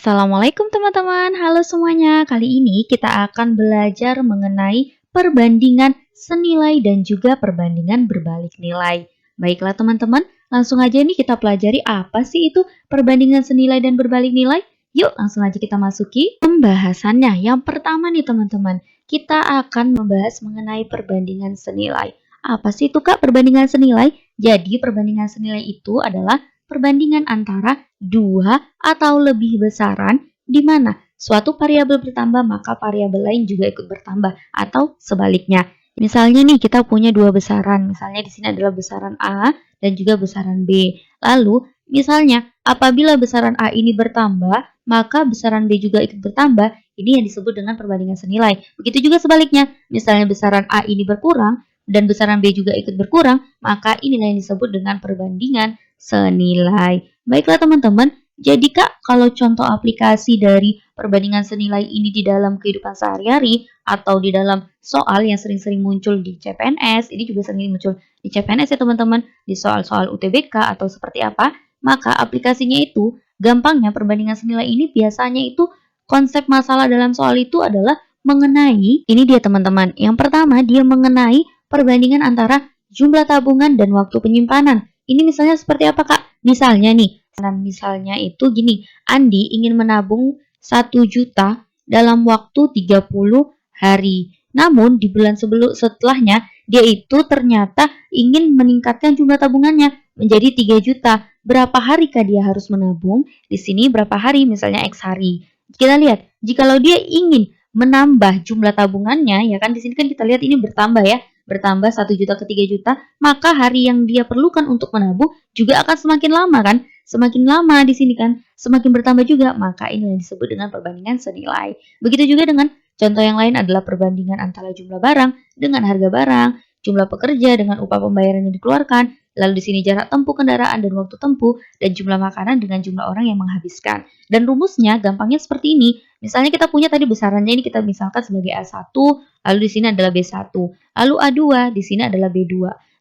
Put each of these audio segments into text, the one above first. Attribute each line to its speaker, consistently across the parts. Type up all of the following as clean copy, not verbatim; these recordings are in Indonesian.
Speaker 1: Assalamualaikum teman-teman, halo semuanya. Kali ini kita akan belajar mengenai perbandingan senilai dan juga perbandingan berbalik nilai. Baiklah teman-teman, langsung aja nih kita pelajari apa sih itu perbandingan senilai dan berbalik nilai. Yuk langsung aja kita masuki pembahasannya. Yang pertama nih teman-teman, kita akan membahas mengenai perbandingan senilai. Apa sih itu Kak perbandingan senilai? Jadi perbandingan senilai itu adalah perbandingan antara dua atau lebih besaran di mana suatu variabel bertambah maka variabel lain juga ikut bertambah atau sebaliknya. Misalnya nih kita punya dua besaran, misalnya di sini adalah besaran A dan juga besaran B. Lalu misalnya apabila besaran A ini bertambah maka besaran B juga ikut bertambah, ini yang disebut dengan perbandingan senilai. Begitu juga sebaliknya, misalnya besaran A ini berkurang dan besaran B juga ikut berkurang, maka inilah yang disebut dengan perbandingan senilai. Baiklah teman-teman, jadi Kak, kalau contoh aplikasi dari perbandingan senilai ini di dalam kehidupan sehari-hari atau di dalam soal yang sering-sering muncul di CPNS, ini juga sering muncul di CPNS ya teman-teman, di soal-soal UTBK atau seperti apa, maka aplikasinya itu, gampangnya perbandingan senilai ini biasanya itu konsep masalah dalam soal itu adalah mengenai, ini dia teman-teman, yang pertama dia mengenai perbandingan antara jumlah tabungan dan waktu penyimpanan. Ini misalnya seperti apa Kak? Misalnya nih, misalnya itu gini, Andi ingin menabung 1 juta dalam waktu 30 hari. Namun di bulan setelahnya, dia itu ternyata ingin meningkatkan jumlah tabungannya menjadi 3 juta. Berapa hari Kak dia harus menabung? Di sini berapa hari? Misalnya X hari. Kita lihat, jikalau dia ingin menambah jumlah tabungannya, ya kan di sini kan kita lihat ini bertambah ya. Bertambah 1 juta ke 3 juta, maka hari yang dia perlukan untuk menabung juga akan semakin lama kan? Semakin lama di sini kan, semakin bertambah juga, maka ini yang disebut dengan perbandingan senilai. Begitu juga dengan contoh yang lain adalah perbandingan antara jumlah barang dengan harga barang, jumlah pekerja dengan upah pembayaran yang dikeluarkan, lalu di sini jarak tempuh kendaraan dan waktu tempuh, dan jumlah makanan dengan jumlah orang yang menghabiskan. Dan rumusnya gampangnya seperti ini. Misalnya kita punya tadi besarannya ini kita misalkan sebagai A1, lalu di sini adalah B1. Lalu A2, di sini adalah B2.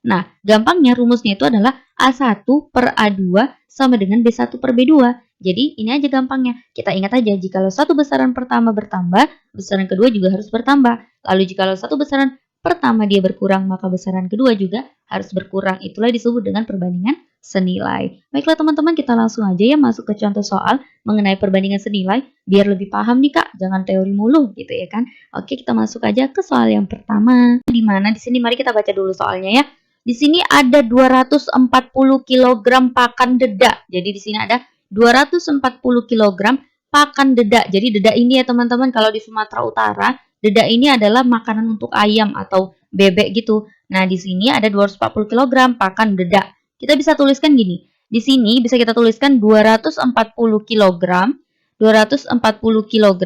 Speaker 1: Nah, gampangnya rumusnya itu adalah A1 per A2 sama dengan B1 per B2. Jadi, ini aja gampangnya. Kita ingat aja, jikalau satu besaran pertama bertambah, besaran kedua juga harus bertambah. Lalu, jikalau satu besaran pertama dia berkurang, maka besaran kedua juga harus berkurang. Itulah disebut dengan perbandingan senilai. Baiklah teman-teman, kita langsung aja ya masuk ke contoh soal mengenai perbandingan senilai. Biar lebih paham nih Kak, jangan teori mulu gitu ya kan. Oke, kita masuk aja ke soal yang pertama. Di mana di sini mari kita baca dulu soalnya ya. Di sini ada 240 kg pakan dedak. Jadi di sini ada 240 kg pakan dedak. Jadi dedak ini ya teman-teman, kalau di Sumatera Utara, dedak ini adalah makanan untuk ayam atau bebek gitu. Nah, di sini ada 240 kg pakan dedak. Kita bisa tuliskan gini. Di sini bisa kita tuliskan 240 kg 240 kg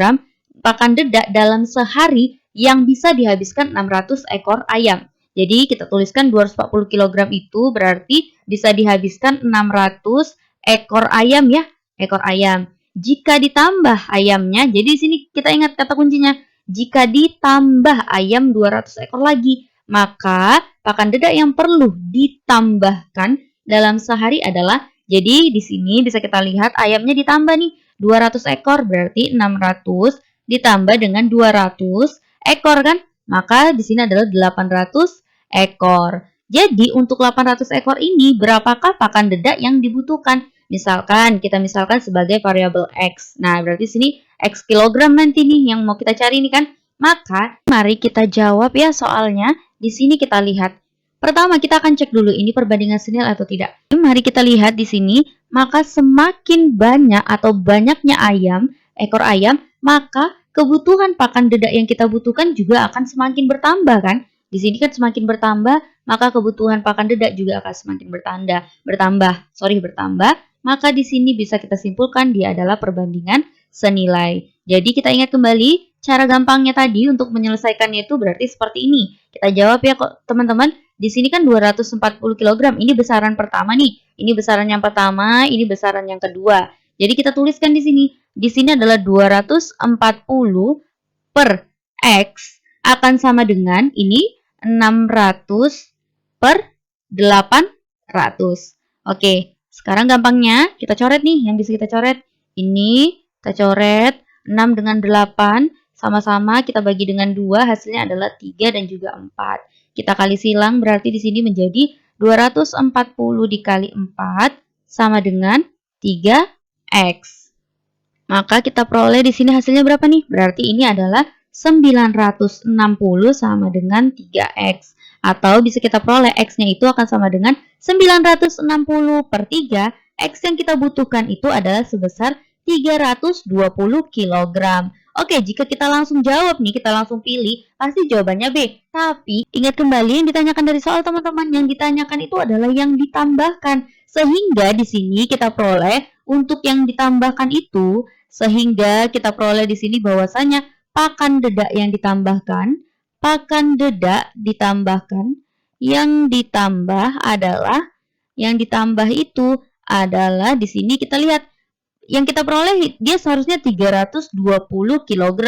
Speaker 1: pakan dedak dalam sehari yang bisa dihabiskan 600 ekor ayam. Jadi kita tuliskan 240 kg itu berarti bisa dihabiskan 600 ekor ayam ya, ekor ayam. Jika ditambah ayamnya, jadi di sini kita ingat kata kuncinya, jika ditambah ayam 200 ekor lagi, maka pakan dedak yang perlu ditambahkan dalam sehari adalah, jadi di sini bisa kita lihat ayamnya ditambah nih 200 ekor berarti 600 ditambah dengan 200 ekor kan? Maka di sini adalah 800 ekor. Jadi untuk 800 ekor ini berapakah pakan dedak yang dibutuhkan? Misalkan kita sebagai variabel X. Nah, berarti sini X kilogram nanti nih yang mau kita cari nih kan? Maka mari kita jawab ya soalnya. Di sini kita lihat. Pertama kita akan cek dulu ini perbandingan senilai atau tidak. Mari kita lihat di sini, maka semakin banyak atau banyaknya ekor ayam, maka kebutuhan pakan dedak yang kita butuhkan juga akan semakin bertambah kan? Di sini kan semakin bertambah, maka kebutuhan pakan dedak juga akan semakin bertambah. Maka di sini bisa kita simpulkan dia adalah perbandingan senilai. Jadi kita ingat kembali cara gampangnya tadi untuk menyelesaikannya itu berarti seperti ini. Kita jawab ya kok teman-teman. Di sini kan 240 kg. Ini besaran pertama nih. Ini besaran yang pertama, ini besaran yang kedua. Jadi kita tuliskan di sini. Di sini adalah 240 per X akan sama dengan ini 600 per 800. Oke, sekarang gampangnya kita coret nih yang bisa kita coret. Ini Kita coret 6 dengan 8, sama-sama kita bagi dengan 2, hasilnya adalah 3 dan juga 4. Kita kali silang berarti di sini menjadi 240 dikali 4 sama dengan 3x. Maka kita peroleh di sini hasilnya berapa nih? Berarti ini adalah 960 sama dengan 3x. Atau bisa kita peroleh x-nya itu akan sama dengan 960 per 3. X yang kita butuhkan itu adalah sebesar 320 kg. Oke, jika kita langsung jawab nih, kita langsung pilih, pasti jawabannya B. Tapi ingat kembali yang ditanyakan dari soal teman-teman, yang ditanyakan itu adalah yang ditambahkan. Sehingga di sini kita peroleh untuk yang ditambahkan itu, sehingga kita peroleh di sini bahwasanya pakan dedak yang ditambahkan, yang ditambah itu adalah di sini kita lihat yang kita peroleh dia seharusnya 320 kg.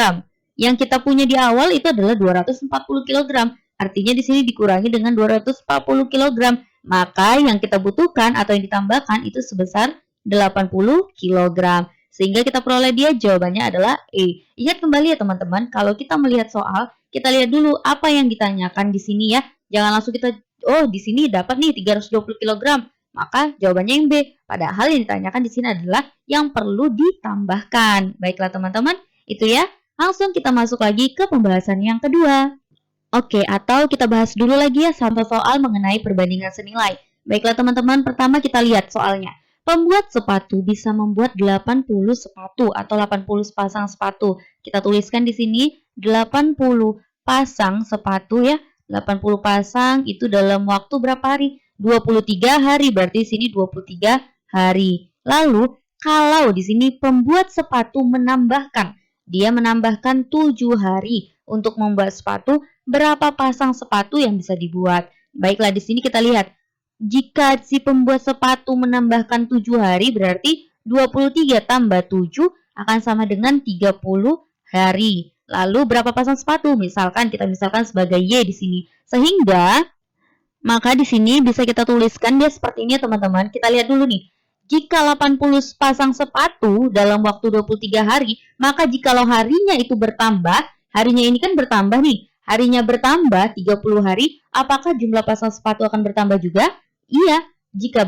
Speaker 1: Yang kita punya di awal itu adalah 240 kg. Artinya di sini dikurangi dengan 240 kg. Maka yang kita butuhkan atau yang ditambahkan itu sebesar 80 kg. Sehingga kita peroleh dia jawabannya adalah E. Ingat kembali ya teman-teman, kalau kita melihat soal, kita lihat dulu apa yang ditanyakan di sini ya. Jangan langsung kita, oh di sini dapat nih 320 kg. Maka jawabannya yang B. Padahal yang ditanyakan di sini adalah yang perlu ditambahkan. Baiklah teman-teman, itu ya. Langsung kita masuk lagi ke pembahasan yang kedua. Oke, atau kita bahas dulu lagi ya contoh soal mengenai perbandingan senilai. Baiklah teman-teman, pertama kita lihat soalnya. Pembuat sepatu bisa membuat 80 sepatu atau 80 pasang sepatu. Kita tuliskan di sini 80 pasang sepatu ya. 80 pasang itu dalam waktu berapa hari? 23 hari, berarti di sini 23 hari. Lalu, kalau di sini pembuat sepatu menambahkan, dia menambahkan 7 hari untuk membuat sepatu, berapa pasang sepatu yang bisa dibuat? Baiklah, di sini kita lihat. Jika si pembuat sepatu menambahkan 7 hari, berarti 23 tambah 7 akan sama dengan 30 hari. Lalu berapa pasang sepatu? Misalkan kita sebagai Y di sini. Sehingga maka di sini bisa kita tuliskan dia seperti ini teman-teman. Kita lihat dulu nih. Jika 80 pasang sepatu dalam waktu 23 hari, maka jikalau harinya itu bertambah, harinya ini kan bertambah nih. Harinya bertambah 30 hari, apakah jumlah pasang sepatu akan bertambah juga? Iya, jika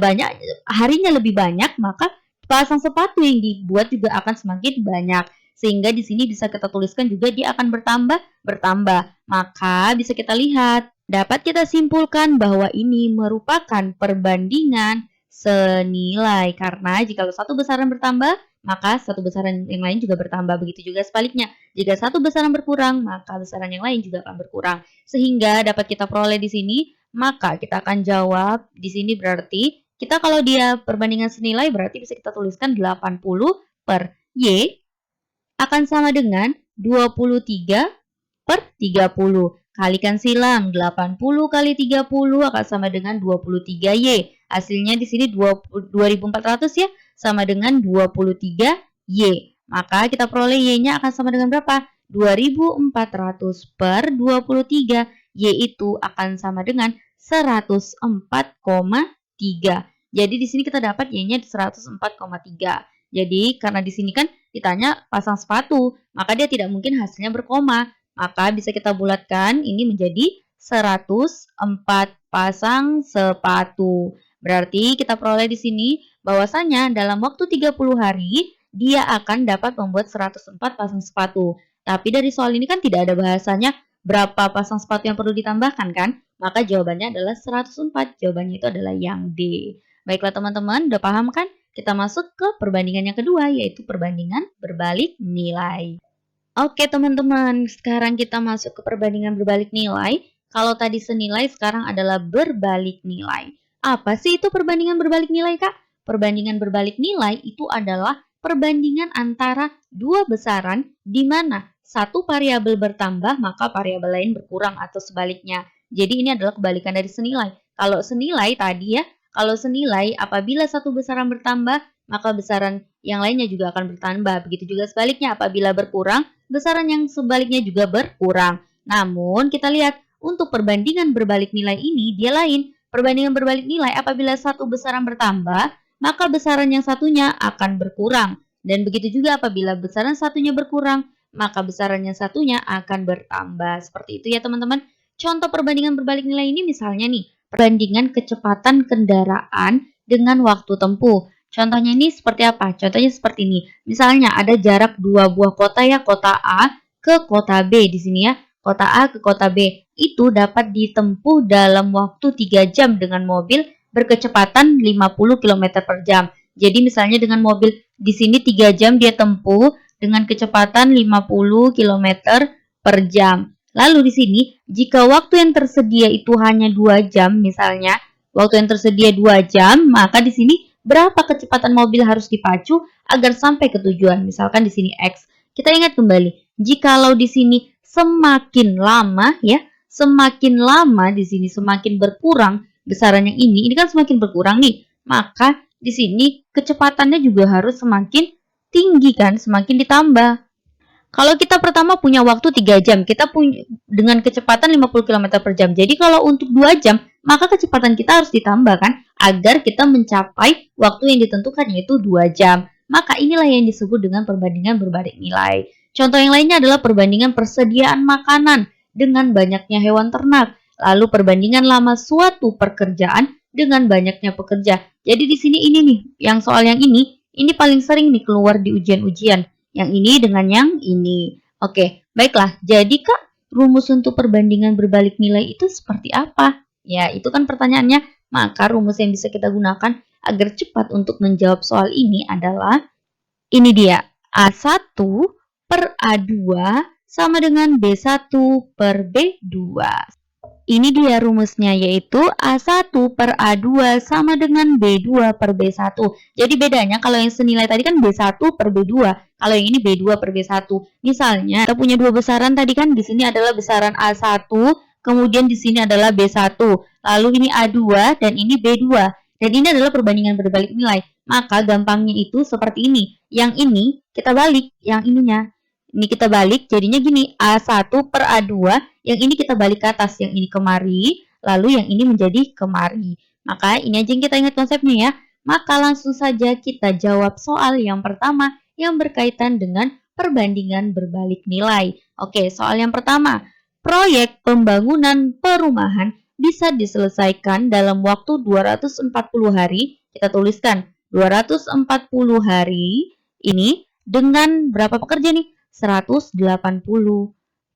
Speaker 1: harinya lebih banyak, maka pasang sepatu yang dibuat juga akan semakin banyak. Sehingga di sini bisa kita tuliskan juga dia akan bertambah. Maka bisa kita lihat, dapat kita simpulkan bahwa ini merupakan perbandingan senilai. Karena jika satu besaran bertambah, maka satu besaran yang lain juga bertambah. Begitu juga sebaliknya. Jika satu besaran berkurang, maka besaran yang lain juga akan berkurang. Sehingga dapat kita peroleh di sini, maka kita akan jawab di sini berarti kita kalau dia perbandingan senilai berarti bisa kita tuliskan 80 per Y akan sama dengan 23 per 30. Kalikan silang, 80 kali 30 akan sama dengan 23Y. Hasilnya di sini 2400 ya, sama dengan 23Y. Maka kita peroleh Y-nya akan sama dengan berapa? 2400 per 23. Y itu akan sama dengan 104,3. Jadi di sini kita dapat Y-nya 104,3. Jadi karena di sini kan ditanya pasang sepatu, maka dia tidak mungkin hasilnya berkoma. Maka bisa kita bulatkan ini menjadi 104 pasang sepatu. Berarti kita peroleh di sini bahwasanya dalam waktu 30 hari dia akan dapat membuat 104 pasang sepatu. Tapi dari soal ini kan tidak ada bahasanya berapa pasang sepatu yang perlu ditambahkan kan? Maka jawabannya adalah 104. Jawabannya itu adalah yang D. Baiklah teman-teman, udah paham kan? Kita masuk ke perbandingan yang kedua, yaitu perbandingan berbalik nilai. Oke teman-teman, sekarang kita masuk ke perbandingan berbalik nilai. Kalau tadi senilai, sekarang adalah berbalik nilai. Apa sih itu perbandingan berbalik nilai, Kak? Perbandingan berbalik nilai itu adalah perbandingan antara dua besaran di mana satu variabel bertambah, maka variabel lain berkurang atau sebaliknya. Jadi ini adalah kebalikan dari senilai. Kalau senilai tadi ya, kalau senilai apabila satu besaran bertambah, maka besaran yang lainnya juga akan bertambah. Begitu juga sebaliknya, apabila berkurang, besaran yang sebaliknya juga berkurang. Namun kita lihat untuk perbandingan berbalik nilai ini dia lain. Perbandingan berbalik nilai apabila satu besaran bertambah, maka besaran yang satunya akan berkurang. Dan begitu juga apabila besaran satunya berkurang, maka besaran yang satunya akan bertambah. Seperti itu ya teman-teman. Contoh perbandingan berbalik nilai ini misalnya nih, perbandingan kecepatan kendaraan dengan waktu tempuh. Contohnya ini seperti apa? Contohnya seperti ini. Misalnya ada jarak dua buah kota ya, kota A ke kota B di sini ya. Kota A ke kota B itu dapat ditempuh dalam waktu 3 jam dengan mobil berkecepatan 50 km per jam. Jadi misalnya dengan mobil di sini 3 jam dia tempuh dengan kecepatan 50 km per jam. Lalu di sini jika waktu yang tersedia itu hanya 2 jam misalnya, waktu yang tersedia 2 jam, maka di sini berapa kecepatan mobil harus dipacu agar sampai ke tujuan. Misalkan di sini X. Kita ingat kembali, jikalau di sini semakin lama ya, semakin lama di sini semakin berkurang besaran yang ini kan semakin berkurang nih. Maka di sini kecepatannya juga harus semakin tinggi kan, semakin ditambah. Kalau kita pertama punya waktu 3 jam, kita punya dengan kecepatan 50 km per jam. Jadi kalau untuk 2 jam, maka kecepatan kita harus ditambah kan, agar kita mencapai waktu yang ditentukan yaitu 2 jam. Maka inilah yang disebut dengan perbandingan berbalik nilai. Contoh yang lainnya adalah perbandingan persediaan makanan dengan banyaknya hewan ternak. Lalu perbandingan lama suatu pekerjaan dengan banyaknya pekerja. Jadi di sini ini nih, yang soal yang ini paling sering nih keluar di ujian-ujian. Yang ini dengan yang ini. Oke, baiklah. Jadi Kak, rumus untuk perbandingan berbalik nilai itu seperti apa? Ya, itu kan pertanyaannya. Maka rumus yang bisa kita gunakan agar cepat untuk menjawab soal ini adalah ini dia. A1 per A2 sama dengan B1 per B2. Ini dia rumusnya yaitu A1 per A2 sama dengan B2 per B1. Jadi bedanya kalau yang senilai tadi kan B1 per B2. Kalau yang ini B2 per B1. Misalnya kita punya dua besaran tadi kan di sini adalah besaran A1, kemudian di sini adalah B1. Lalu ini A2 dan ini B2. Dan ini adalah perbandingan berbalik nilai. Maka gampangnya itu seperti ini. Yang ini kita balik, yang ininya. Ini kita balik jadinya gini, A1 per A2, yang ini kita balik ke atas, yang ini kemari, lalu yang ini menjadi kemari. Maka ini aja yang kita ingat konsepnya ya. Maka langsung saja kita jawab soal yang pertama yang berkaitan dengan perbandingan berbalik nilai. Oke, soal yang pertama. Proyek pembangunan perumahan bisa diselesaikan dalam waktu 240 hari. Kita tuliskan 240 hari ini dengan berapa pekerja nih? 180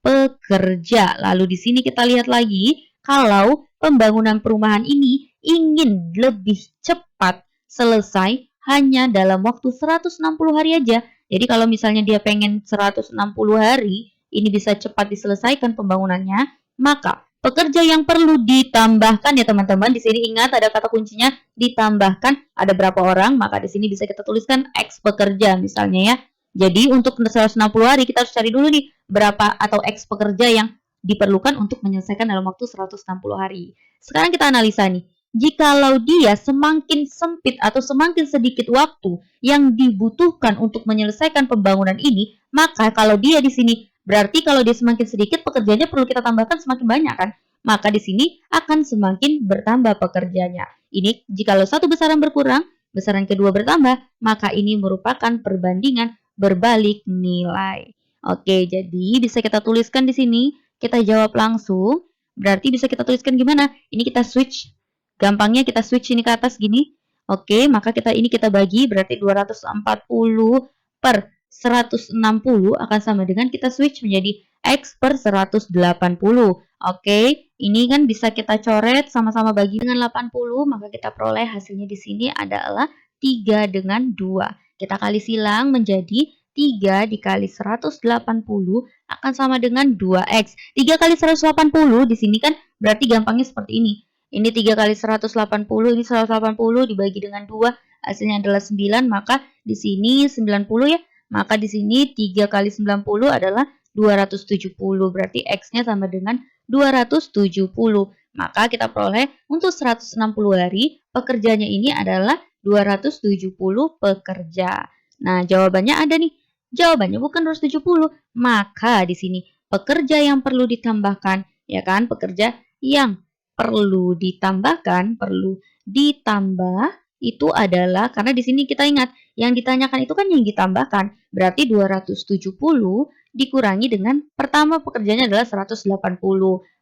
Speaker 1: pekerja. Lalu di sini kita lihat lagi kalau pembangunan perumahan ini ingin lebih cepat selesai hanya dalam waktu 160 hari aja. Jadi kalau misalnya dia pengen 160 hari ini bisa cepat diselesaikan pembangunannya, maka pekerja yang perlu ditambahkan ya teman-teman. Di sini ingat ada kata kuncinya ditambahkan, ada berapa orang, maka di sini bisa kita tuliskan X pekerja misalnya ya. Jadi untuk 160 hari kita harus cari dulu nih berapa atau X pekerja yang diperlukan untuk menyelesaikan dalam waktu 160 hari. Sekarang kita analisa nih. Jikalau dia semakin sempit atau semakin sedikit waktu yang dibutuhkan untuk menyelesaikan pembangunan ini, maka kalau dia di sini berarti kalau dia semakin sedikit pekerjanya perlu kita tambahkan semakin banyak kan? Maka di sini akan semakin bertambah pekerjanya. Ini jikalau satu besaran berkurang, besaran kedua bertambah, maka ini merupakan perbandingan berbalik nilai. Oke, jadi bisa kita tuliskan di sini, kita jawab langsung. Berarti bisa kita tuliskan gimana? Ini kita switch. Gampangnya kita switch ini ke atas gini. Oke, maka ini kita bagi berarti 240 per 160 akan sama dengan kita switch menjadi X per 180. Oke, ini kan bisa kita coret sama-sama bagi dengan 80, maka kita peroleh hasilnya di sini adalah 3 dengan 2. Kita kali silang menjadi 3 dikali 180 akan sama dengan 2X. 3 kali 180 di sini kan berarti gampangnya seperti ini. Ini 3 kali 180, ini 180 dibagi dengan 2, hasilnya adalah 9, maka di sini 90 ya. Maka di sini 3 kali 90 adalah 270, berarti X-nya sama dengan 270. Maka kita peroleh untuk 160 hari, pekerjanya ini adalah 270 pekerja. Nah, jawabannya ada nih. Jawabannya bukan 270. Maka di sini pekerja yang perlu ditambahkan, ya kan? Pekerja yang perlu ditambahkan, perlu ditambah itu adalah karena di sini kita ingat yang ditanyakan itu kan yang ditambahkan. Berarti 270 dikurangi dengan pertama pekerjanya adalah 180.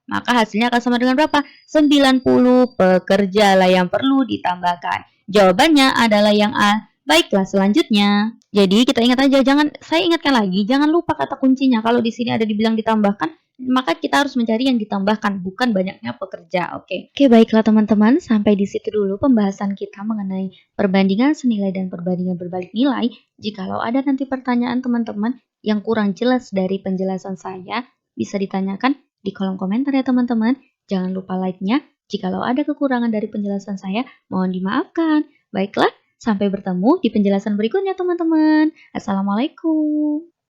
Speaker 1: Maka hasilnya akan sama dengan berapa? 90 pekerja lah yang perlu ditambahkan. Jawabannya adalah yang A. Baiklah, selanjutnya. Jadi kita ingat aja, saya ingatkan lagi, jangan lupa kata kuncinya. Kalau di sini ada dibilang ditambahkan, maka kita harus mencari yang ditambahkan, bukan banyaknya pekerja. Oke, baiklah teman-teman, sampai di situ dulu pembahasan kita mengenai perbandingan senilai dan perbandingan berbalik nilai. Jikalau ada nanti pertanyaan teman-teman yang kurang jelas dari penjelasan saya, bisa ditanyakan di kolom komentar ya teman-teman. Jangan lupa like-nya. Jikalau ada kekurangan dari penjelasan saya, mohon dimaafkan. Baiklah, sampai bertemu di penjelasan berikutnya teman-teman. Assalamualaikum.